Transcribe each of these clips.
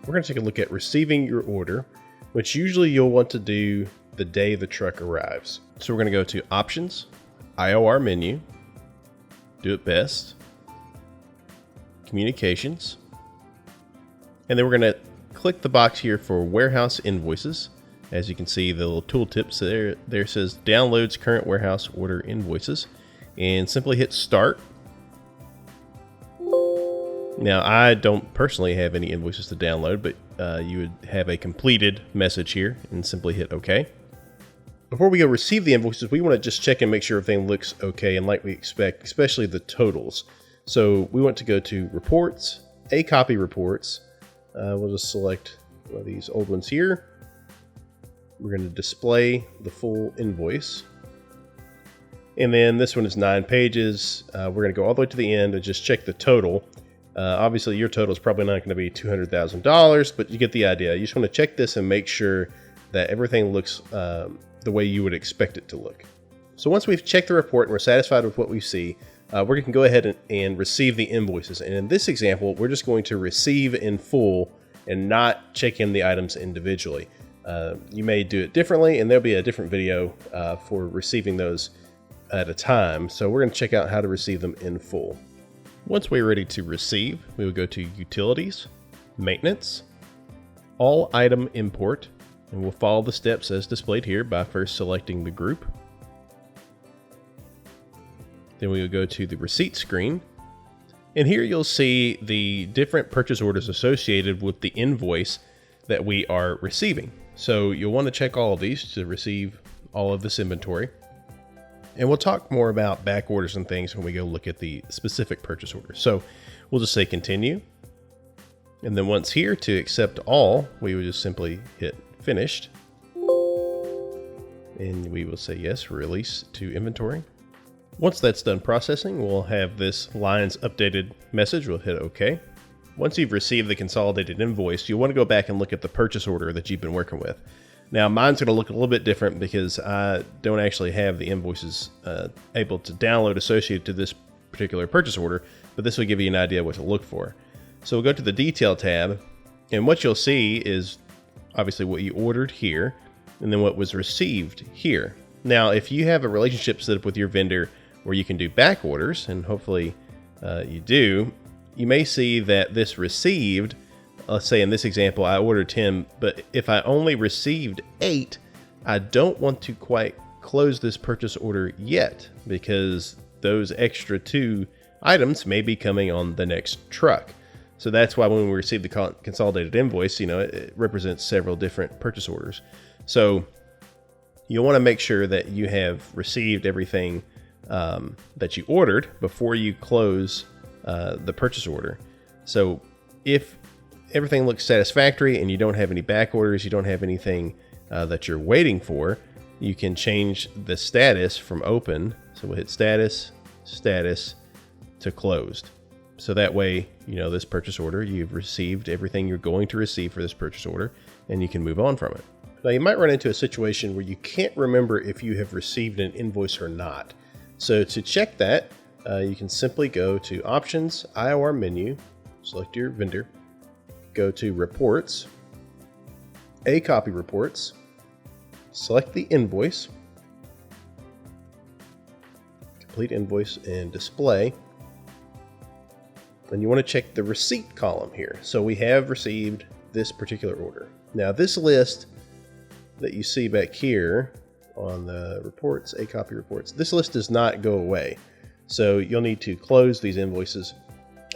we're going to take a look at receiving your order, which usually you'll want to do the day the truck arrives. So we're going to go to Options, IOR menu, Do It Best, Communications, and then we're going to click the box here for Warehouse Invoices. As you can see, the little tooltips there says Downloads Current Warehouse Order Invoices, and simply hit Start. Now, I don't personally have any invoices to download, but you would have a completed message here and simply hit OK. Before we go receive the invoices, we want to just check and make sure everything looks okay and like we expect, especially the totals. So we want to go to Reports, A Copy Reports. We'll just select one of these old ones here. We're going to display the full invoice. And then this one is 9 pages. We're going to go all the way to the end and just check the total. Obviously, your total is probably not going to be $200,000, but you get the idea. You just want to check this and make sure that everything looks the way you would expect it to look. So once we've checked the report and we're satisfied with what we see, we can go ahead and receive the invoices. And in this example, we're just going to receive in full and not check in the items individually. You may do it differently, and there'll be a different video for receiving those at a time. So we're going to check out how to receive them in full. Once we're ready to receive, we will go to Utilities, Maintenance, All Item Import, and we'll follow the steps as displayed here by first selecting the group. Then we will go to the receipt screen, and here you'll see the different purchase orders associated with the invoice that we are receiving. So you'll want to check all of these to receive all of this inventory. And we'll talk more about back orders and things when we go look at the specific purchase order. So we'll just say continue. And then once here to accept all, we would just simply hit finished. And we will say yes, release to inventory. Once that's done processing, we'll have this line's updated message. We'll hit OK. Once you've received the consolidated invoice, you'll want to go back and look at the purchase order that you've been working with. Now, mine's going to look a little bit different because I don't actually have the invoices able to download associated to this particular purchase order, but this will give you an idea what to look for. So we'll go to the Detail tab, and what you'll see is obviously what you ordered here, and then what was received here. Now, if you have a relationship set up with your vendor where you can do back orders, and hopefully you do, you may see that this received, let's say in this example, I ordered 10, but if I only received 8, I don't want to quite close this purchase order yet because those extra 2 items may be coming on the next truck. So that's why when we receive the consolidated invoice, it represents several different purchase orders. So you'll want to make sure that you have received everything that you ordered before you close the purchase order. So if everything looks satisfactory and you don't have any back orders, you don't have anything that you're waiting for, you can change the status from open. So we'll hit status to closed. So that way, this purchase order, you've received everything you're going to receive for this purchase order, and you can move on from it. Now, you might run into a situation where you can't remember if you have received an invoice or not. So to check that, you can simply go to Options, IOR menu, select your vendor, go to Reports, A Copy Reports, select the invoice, complete invoice and display. Then you want to check the receipt column here. So we have received this particular order. Now this list that you see back here on the reports, A Copy Reports, this list does not go away. So you'll need to close these invoices.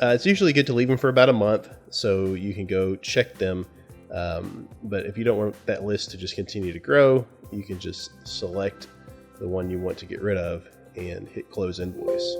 It's usually good to leave them for about a month so you can go check them. But if you don't want that list to just continue to grow, you can just select the one you want to get rid of and hit close invoice.